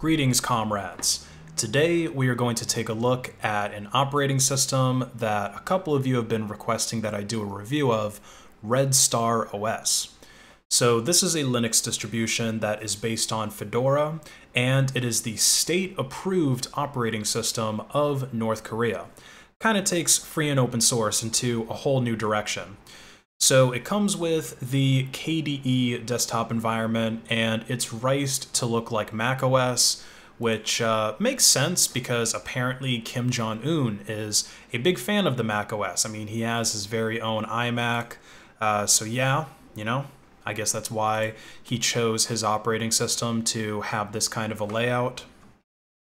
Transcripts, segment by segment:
Greetings, comrades. Today we are going to take a look at an operating system that a couple of you have been requesting that I do a review of, Redstar OS. So this is a Linux distribution that is based on Fedora, and it is the state-approved operating system of North Korea. Kind of takes free and open source into a whole new direction. So it comes with the KDE desktop environment, and it's riced to look like macOS, which makes sense because apparently Kim Jong-un is a big fan of the macOS. I mean, he has his very own iMac, so yeah, you know, I guess that's why he chose his operating system to have this kind of a layout.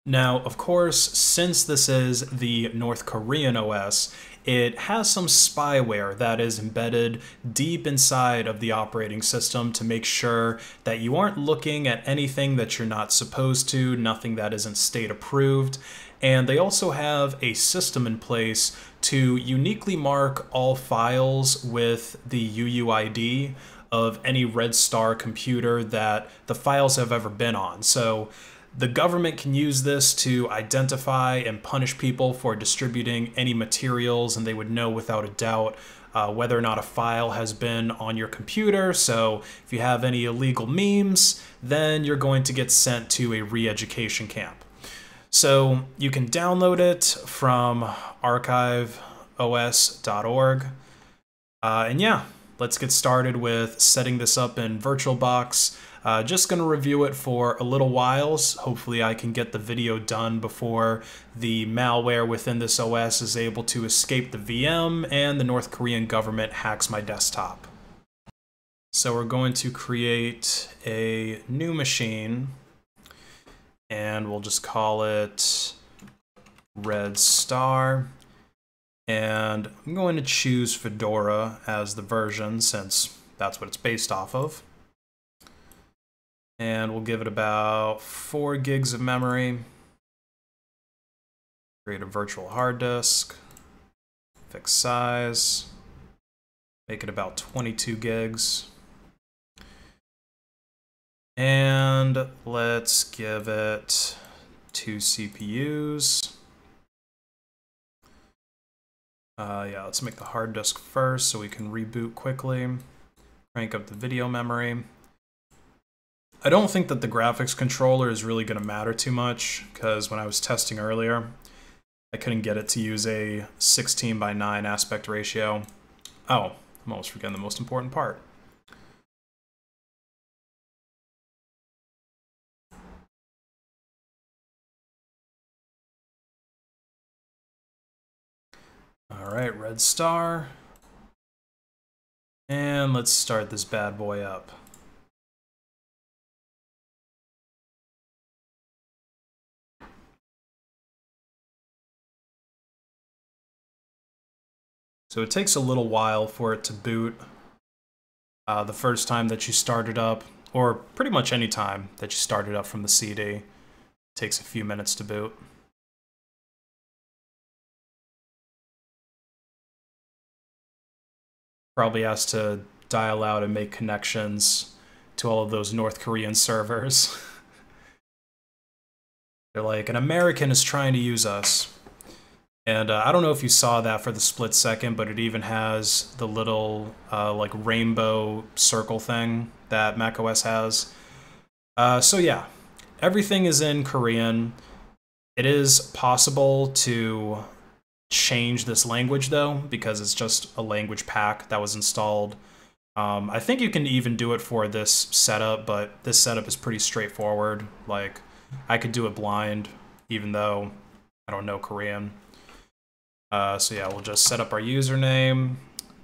Now, of course, since this is the North Korean OS, it has some spyware that is embedded deep inside of the operating system to make sure that you aren't looking at anything that you're not supposed to, nothing that isn't state approved. And they also have a system in place to uniquely mark all files with the UUID of any Redstar computer that the files have ever been on. So the government can use this to identify and punish people for distributing any materials, and they would know without a doubt whether or not a file has been on your computer. So if you have any illegal memes, then you're going to get sent to a re-education camp. So you can download it from archiveos.org. And yeah, let's get started with setting this up in VirtualBox. Just going to review it for a little while. Hopefully I can get the video done before the malware within this OS is able to escape the VM and the North Korean government hacks my desktop. So we're going to create a new machine, and we'll just call it Redstar. And I'm going to choose Fedora as the version since that's what it's based off of. And we'll give it about 4 gigs of memory. Create a virtual hard disk. Fix size. Make it about 22 gigs. And let's give it 2 CPUs. Yeah, let's make the hard disk first so we can reboot quickly. Crank up the video memory. I don't think that the graphics controller is really going to matter too much, because when I was testing earlier, I couldn't get it to use a 16:9 aspect ratio. Oh, I'm almost forgetting the most important part. Alright, Redstar. And let's start this bad boy up. So it takes a little while for it to boot the first time that you start it up, or pretty much any time that you start it up from the CD. It takes a few minutes to boot. Probably has to dial out and make connections to all of those North Korean servers. They're like, an American is trying to use us. And I don't know if you saw that for the split second, but it even has the little like rainbow circle thing that macOS has. So yeah, everything is in Korean. It is possible to change this language though, because it's just a language pack that was installed. I think you can even do it for this setup, but this setup is pretty straightforward. Like, I could do it blind, even though I don't know Korean. So yeah, we'll just set up our username.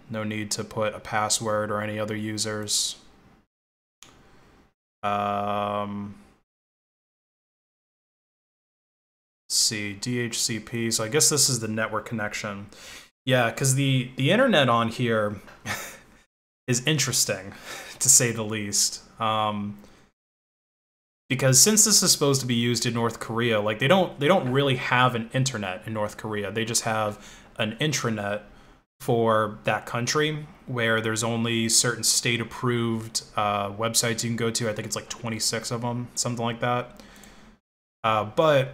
No need to put a password or any other users. Let's see, DHCP. So I guess this is the network connection. Yeah, because the internet on here is interesting, to say the least. Because since this is supposed to be used in North Korea, like they don't really have an internet in North Korea. They just have an intranet for that country, where there's only certain state-approved websites you can go to. I think it's like 26 of them, something like that. but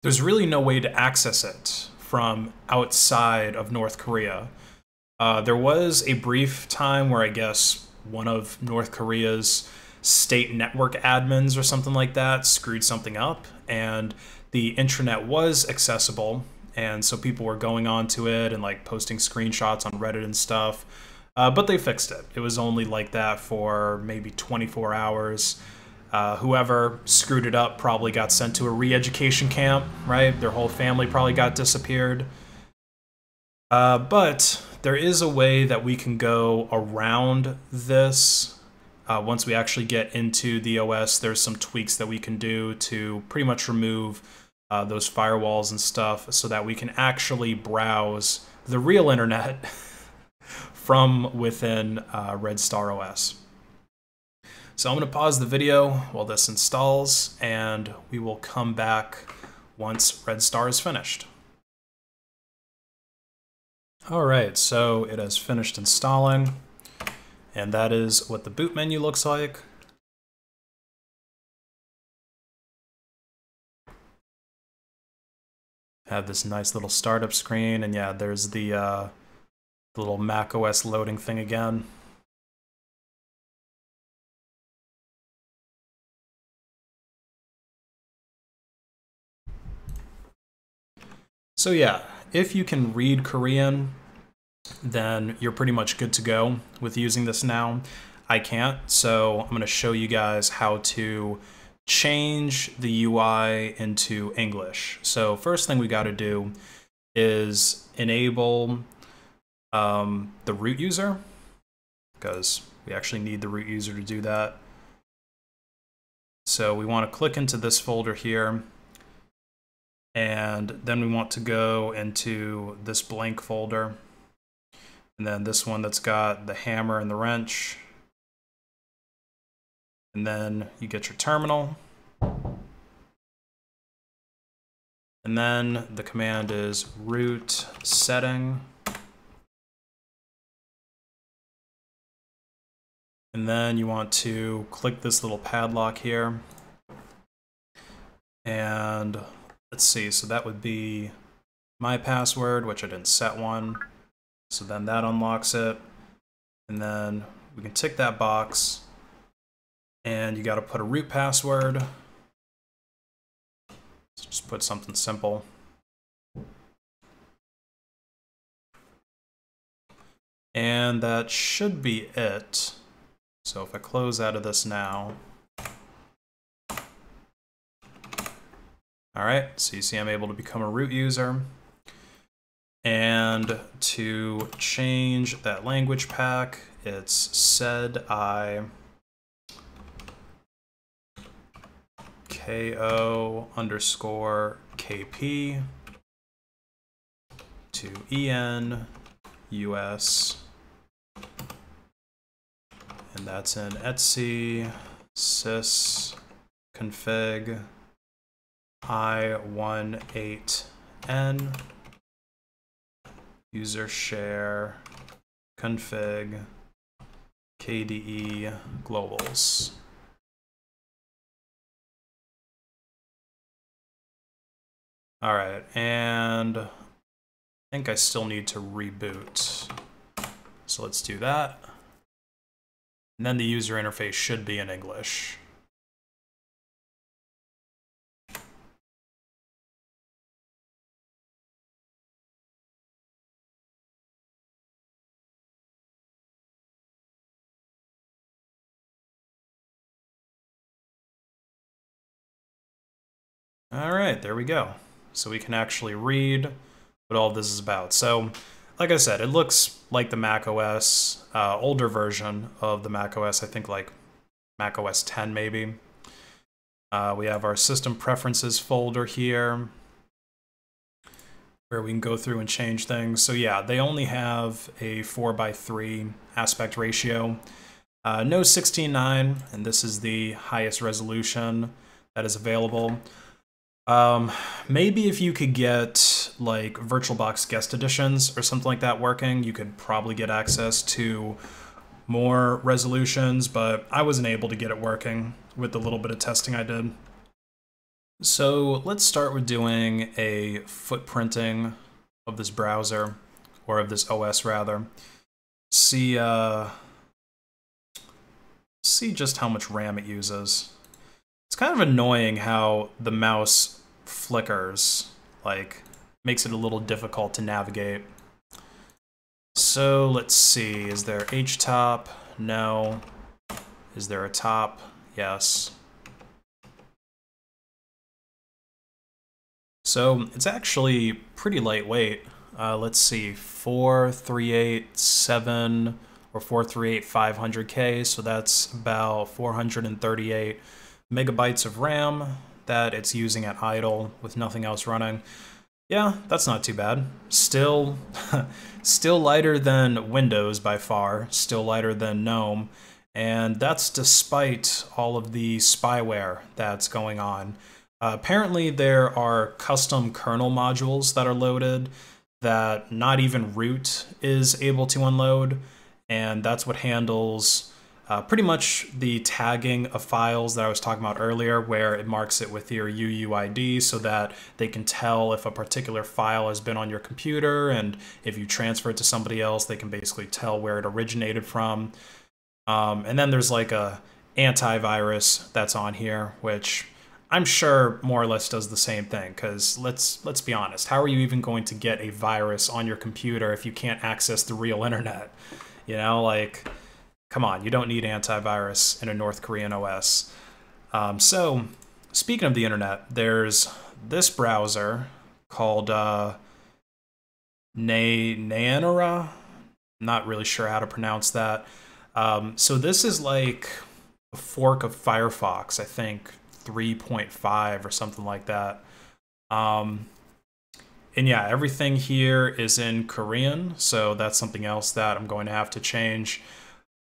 there's really no way to access it from outside of North Korea. There was a brief time where I guess one of North Korea's state network admins or something like that screwed something up, and the intranet was accessible, and so people were going onto it and like posting screenshots on Reddit and stuff, but they fixed it. It was only like that for maybe 24 hours. Whoever screwed it up probably got sent to a re-education camp, right? Their whole family probably got disappeared. But there is a way that we can go around this. Once we actually get into the OS, there's some tweaks that we can do to pretty much remove those firewalls and stuff so that we can actually browse the real internet from within Redstar OS. So I'm going to pause the video while this installs, and we will come back once Redstar is finished. Alright, so it has finished installing, and that is what the boot menu looks like. Have this nice little startup screen, and yeah, there's the little macOS loading thing again. So yeah, if you can read Korean, then you're pretty much good to go with using this now. I can't, so I'm going to show you guys how to change the UI into English. So first thing we got to do is enable the root user, because we actually need the root user to do that. So we want to click into this folder here, and then we want to go into this blank folder, and then this one that's got the hammer and the wrench, and then you get your terminal, and then the command is root setting, and then you want to click this little padlock here, and let's see, so that would be my password, which I didn't set one. So then that unlocks it. And then we can tick that box. And you got to put a root password. So just put something simple. And that should be it. So if I close out of this now. All right, so you see I'm able to become a root user. And to change that language pack, it's sed I ko_kp to en us, and that's in etc sys config i18n user share config kde globals. All right, and I think I still need to reboot. So let's do that. And then the user interface should be in English. All right, there we go. So we can actually read what all this is about. So, like I said, it looks like the macOS, older version of the macOS, I think like macOS 10 maybe. We have our system preferences folder here, where we can go through and change things. So yeah, they only have a 4:3 aspect ratio. No 16:9, and this is the highest resolution that is available. Maybe if you could get like VirtualBox guest editions or something like that working, you could probably get access to more resolutions, but I wasn't able to get it working with the little bit of testing I did. So let's start with doing a footprinting of this browser, or of this OS rather. See just how much RAM it uses. It's kind of annoying how the mouse flickers, like makes it a little difficult to navigate. So let's see, is there htop? No. Is there a top? Yes. So it's actually pretty lightweight. Let's see, 4387 or 438 500K, so that's about 438 megabytes of RAM that it's using at idle with nothing else running. Yeah, that's not too bad. Still, still lighter than Windows by far, still lighter than GNOME, and that's despite all of the spyware that's going on. Apparently there are custom kernel modules that are loaded that not even root is able to unload, and that's what handles pretty much the tagging of files that I was talking about earlier, where it marks it with your UUID so that they can tell if a particular file has been on your computer, and if you transfer it to somebody else, they can basically tell where it originated from. And then there's like a antivirus that's on here, which I'm sure more or less does the same thing, because let's be honest, how are you even going to get a virus on your computer if you can't access the real internet? You know, like, come on, you don't need antivirus in a North Korean OS. So, speaking of the internet, there's this browser called Nayanara. Not really sure how to pronounce that. So this is like a fork of Firefox, I think 3.5 or something like that. And yeah, everything here is in Korean, so that's something else that I'm going to have to change.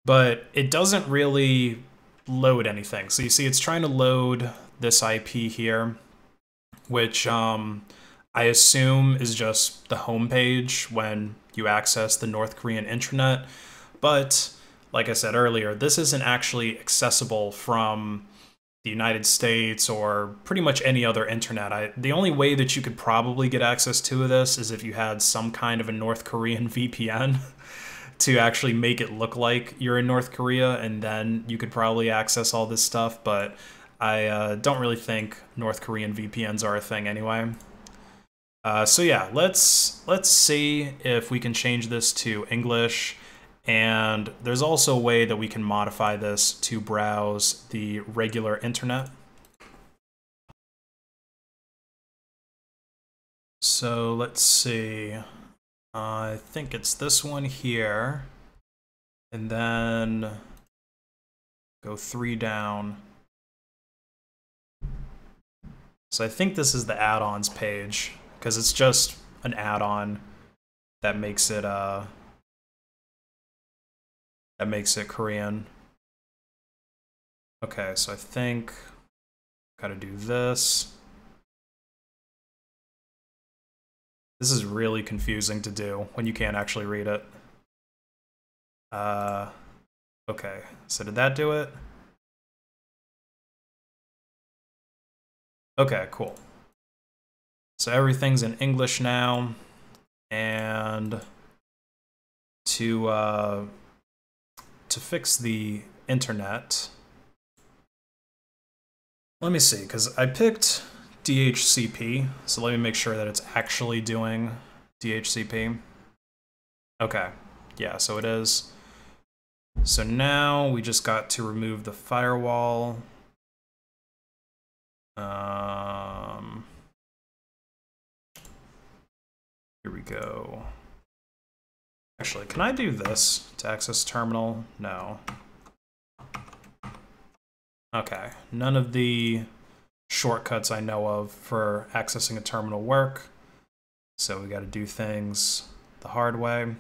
But it doesn't really load anything. So you see, it's trying to load this IP here, which I assume is just the home page when you access the North Korean intranet. But like I said earlier, this isn't actually accessible from the United States or pretty much any other internet. The only way that you could probably get access to this is if you had some kind of a North Korean VPN to actually make it look like you're in North Korea, and then you could probably access all this stuff, but I don't really think North Korean VPNs are a thing anyway. So yeah, let's see if we can change this to English. And there's also a way that we can modify this to browse the regular internet. So let's see. I think it's this one here. And then go 3 down. So I think this is the add-ons page, because it's just an add-on that makes it Korean. Okay, so I think gotta do this. This is really confusing to do when you can't actually read it. Okay, so did that do it? Okay, cool. So everything's in English now, and to fix the internet, let me see, because I picked DHCP, so let me make sure that it's actually doing DHCP. Okay, yeah, so it is. So now we just got to remove the firewall. Here we go. Actually, can I do this to access terminal? No. Okay, none of the shortcuts I know of for accessing a terminal work, so we got to do things the hard way.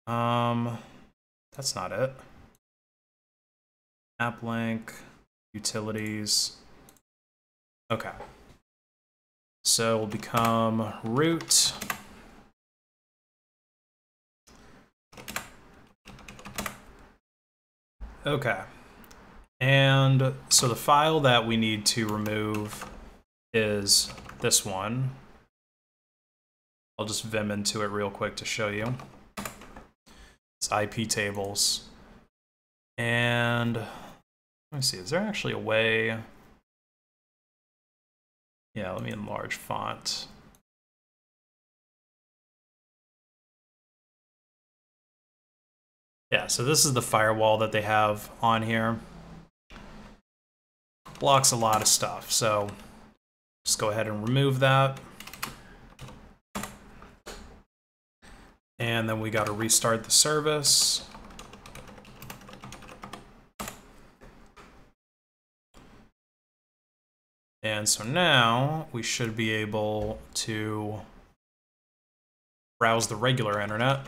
That's not it. App link, utilities. Okay. So we'll become root. Okay. And so the file that we need to remove is this one. I'll just vim into it real quick to show you. It's IP tables. And let me see, is there actually a way? Yeah, let me enlarge font. Yeah, so this is the firewall that they have on here. Blocks a lot of stuff, so just go ahead and remove that. And then we got to restart the service. And so now we should be able to browse the regular internet.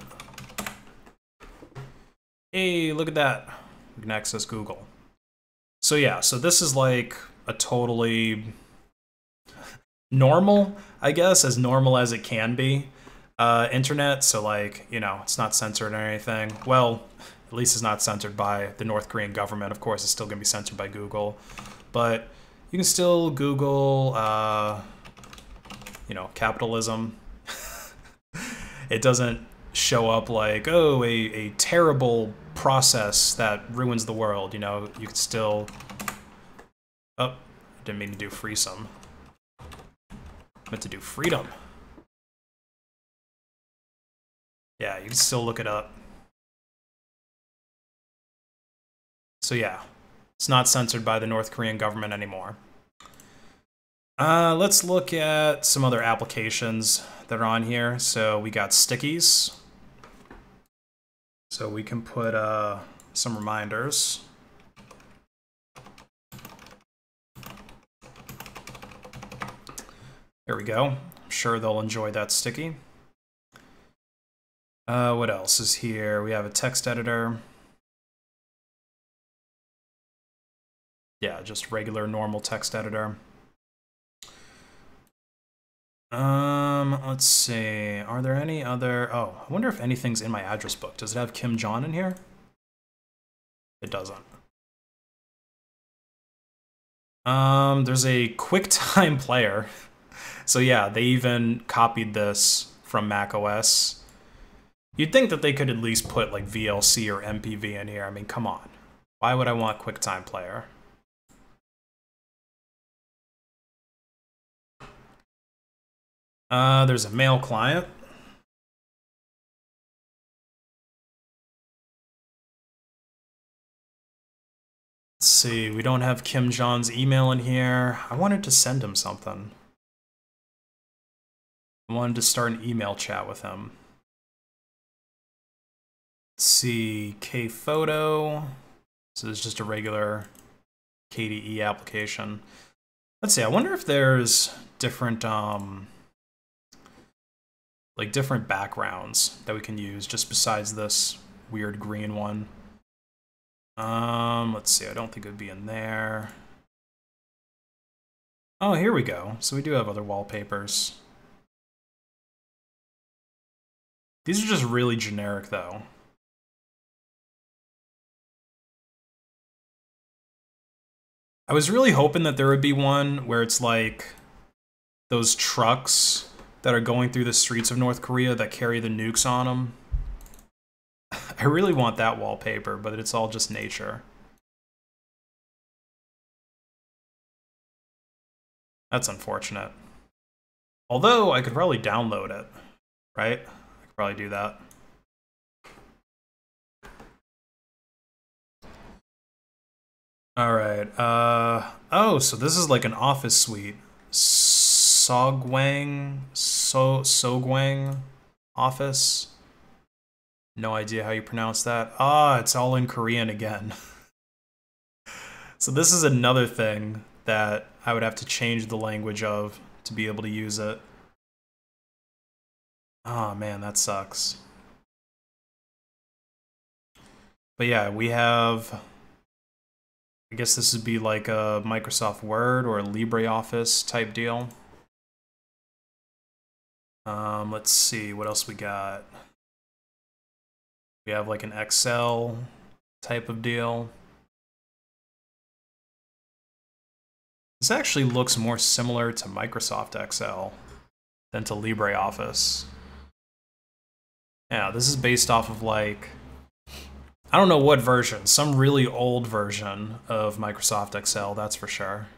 Hey, look at that. We can access Google. So yeah, so this is like a totally normal, I guess, as normal as it can be. Internet, so like, you know, it's not censored or anything. Well, at least it's not censored by the North Korean government. Of course, it's still gonna be censored by Google, but you can still Google, you know, capitalism. It doesn't show up like, oh, a terrible process that ruins the world. You know, you could still, oh, didn't mean to do freesome. Meant to do freedom. Yeah, you can still look it up. So yeah, it's not censored by the North Korean government anymore. Let's look at some other applications that are on here. So we got stickies. So we can put some reminders. There we go. I'm sure they'll enjoy that sticky. What else is here? We have a text editor. Yeah, just regular normal text editor. Let's see. Are there any other? Oh, I wonder if anything's in my address book. Does it have Kim Jong in here? It doesn't. There's a QuickTime player. So yeah, they even copied this from macOS. You'd think that they could at least put like VLC or MPV in here. I mean, come on. Why would I want QuickTime player? There's a mail client. Let's see, we don't have Kim Jong's email in here. I wanted to send him something. I wanted to start an email chat with him. Let's see, Kphoto. So it's just a regular KDE application. Let's see, I wonder if there's different, like different backgrounds that we can use just besides this weird green one. Let's see, I don't think it would be in there. Oh, here we go. So we do have other wallpapers. These are just really generic though. I was really hoping that there would be one where it's like those trucks that are going through the streets of North Korea that carry the nukes on them. I really want that wallpaper, but it's all just nature. That's unfortunate. Although I could probably download it, right? I could probably do that. All right. Oh, so this is like an office suite. Sogwang office. No idea how you pronounce that. Ah, it's all in Korean again. So this is another thing that I would have to change the language of to be able to use it. Oh man, that sucks. But yeah, we have, I guess this would be like a Microsoft Word or a LibreOffice type deal. Let's see, what else we got? We have like an Excel type of deal. This actually looks more similar to Microsoft Excel than to LibreOffice. Yeah, this is based off of like, I don't know what version, some really old version of Microsoft Excel, that's for sure.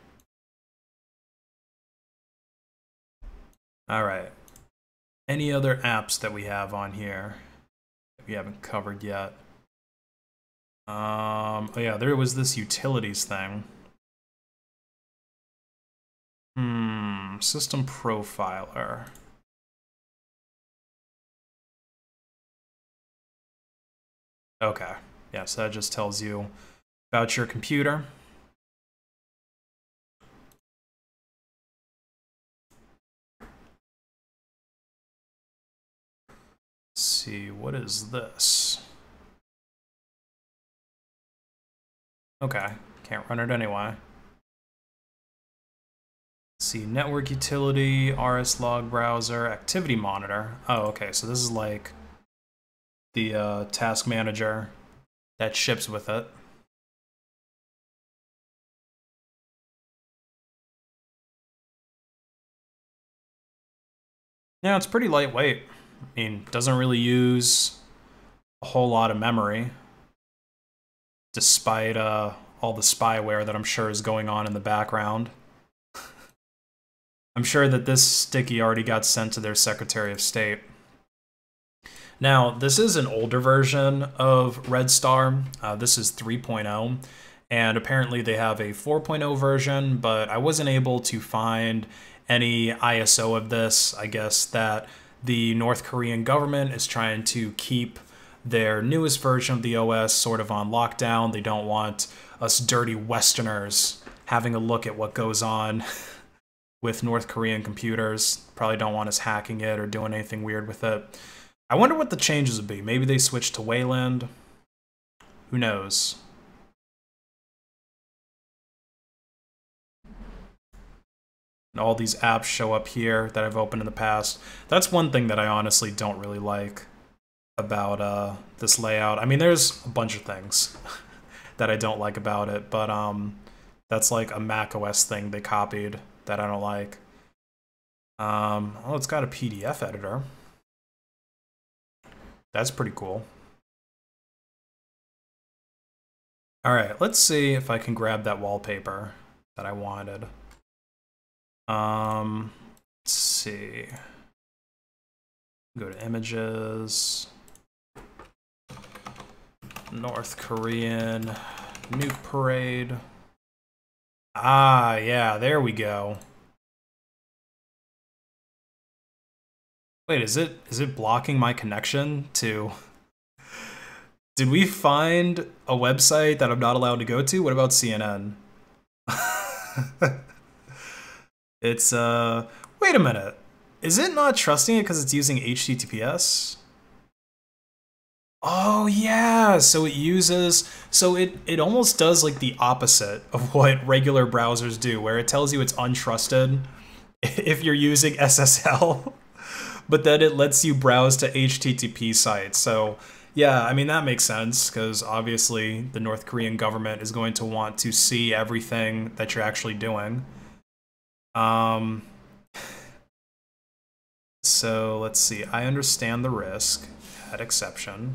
All right. Any other apps that we have on here that we haven't covered yet? Oh yeah, there was this utilities thing. System profiler. Okay, yeah, so that just tells you about your computer. Let's see, what is this? Okay, can't run it anyway. Let's see, network utility, RS log browser, activity monitor. Oh, okay, so this is like the task manager that ships with it. Yeah, it's pretty lightweight. I mean, doesn't really use a whole lot of memory, despite all the spyware that I'm sure is going on in the background. I'm sure that this sticky already got sent to their Secretary of State. Now, this is an older version of Redstar. This is 3.0, and apparently they have a 4.0 version, but I wasn't able to find any ISO of this. I guess that the North Korean government is trying to keep their newest version of the OS sort of on lockdown. They don't want us dirty Westerners having a look at what goes on with North Korean computers. Probably don't want us hacking it or doing anything weird with it. I wonder what the changes would be. Maybe they switch to Wayland. Who knows? And all these apps show up here that I've opened in the past. That's one thing that I honestly don't really like about this layout. I mean, there's a bunch of things that I don't like about it, but that's like a Mac OS thing they copied that I don't like. Oh, it's got a PDF editor. That's pretty cool. All right, let's see if I can grab that wallpaper that I wanted. Let's see. Go to images. North Korean nuke parade. Ah, yeah, there we go. Wait, is it blocking my connection to... Did we find a website that I'm not allowed to go to? What about CNN? It's, wait a minute. Is it not trusting it because it's using HTTPS? Oh yeah, so it uses, so it almost does like the opposite of what regular browsers do, where it tells you it's untrusted if you're using SSL, but then it lets you browse to HTTP sites. So yeah, I mean, that makes sense, because obviously the North Korean government is going to want to see everything that you're actually doing. So let's see, I understand the risk, add exception.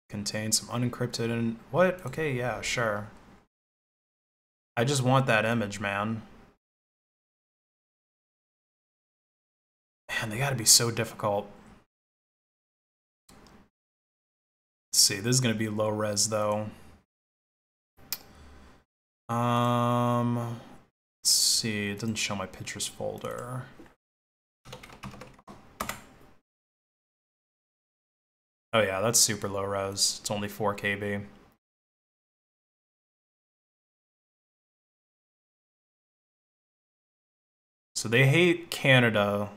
Contains some unencrypted and what? Okay, yeah, sure. I just want that image, man. Man, they gotta be so difficult. Let's see, this is gonna be low res though. Let's see, it doesn't show my pictures folder. Oh yeah, that's super low res. It's only 4 KB. So they hate Canada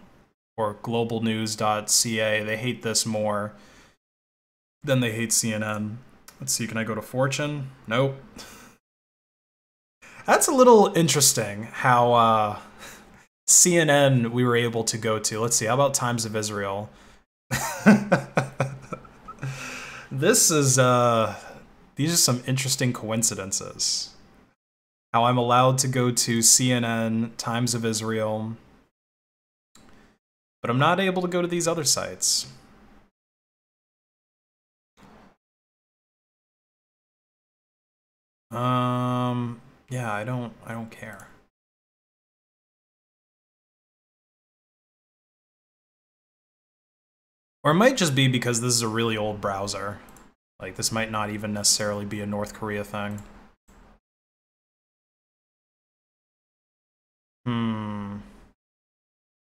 or globalnews.ca. They hate this more than they hate CNN. Let's see, can I go to Fortune? Nope. That's a little interesting how CNN we were able to go to. Let's see, how about Times of Israel? This is, these are some interesting coincidences. How I'm allowed to go to CNN, Times of Israel, but I'm not able to go to these other sites. Yeah, I don't care. Or it might just be because this is a really old browser. Like, this might not even necessarily be a North Korea thing.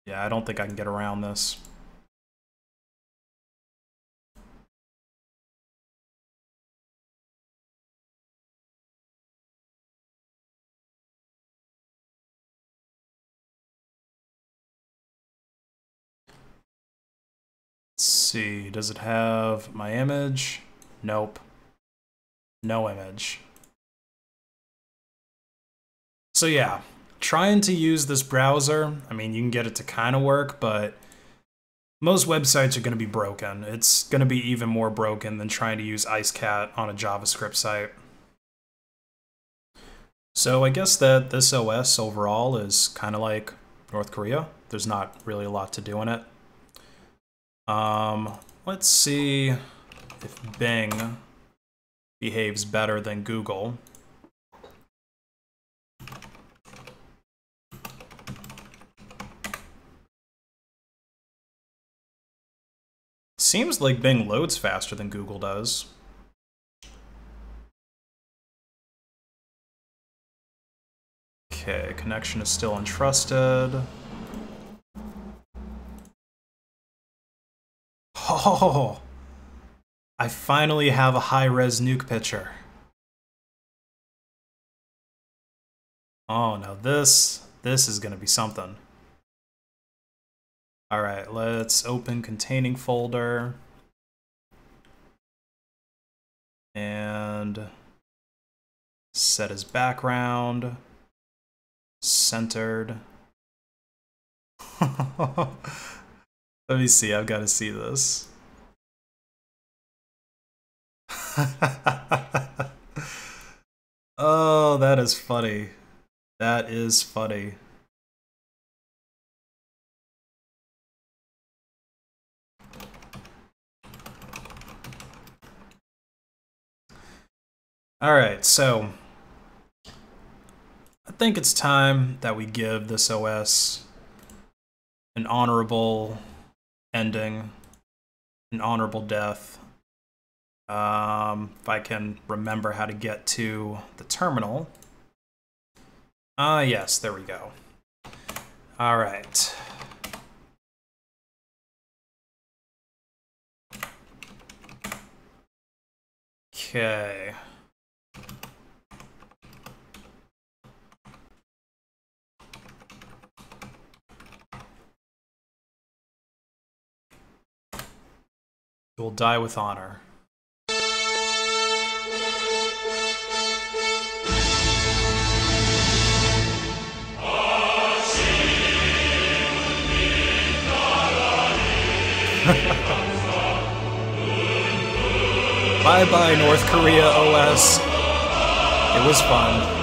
Yeah, I don't think I can get around this. Let's see, does it have my image? Nope. No image. So yeah, trying to use this browser, I mean, you can get it to kind of work, but most websites are going to be broken. It's going to be even more broken than trying to use IceCat on a JavaScript site. So I guess that this OS overall is kind of like North Korea. There's not really a lot to do in it. Let's see if Bing behaves better than Google. Seems like Bing loads faster than Google does. Okay, connection is still untrusted. Oh, I finally have a high-res nuke picture. Oh, now this is gonna be something. All right, let's open containing folder and set as background, centered. Let me see, I've got to see this. Oh, that is funny. That is funny. All right, so I think it's time that we give this OS an honorable ending, an honorable death. If I can remember how to get to the terminal. Yes, there we go. All right. Okay. You will die with honor. Bye-bye, North Korea OS. It was fun.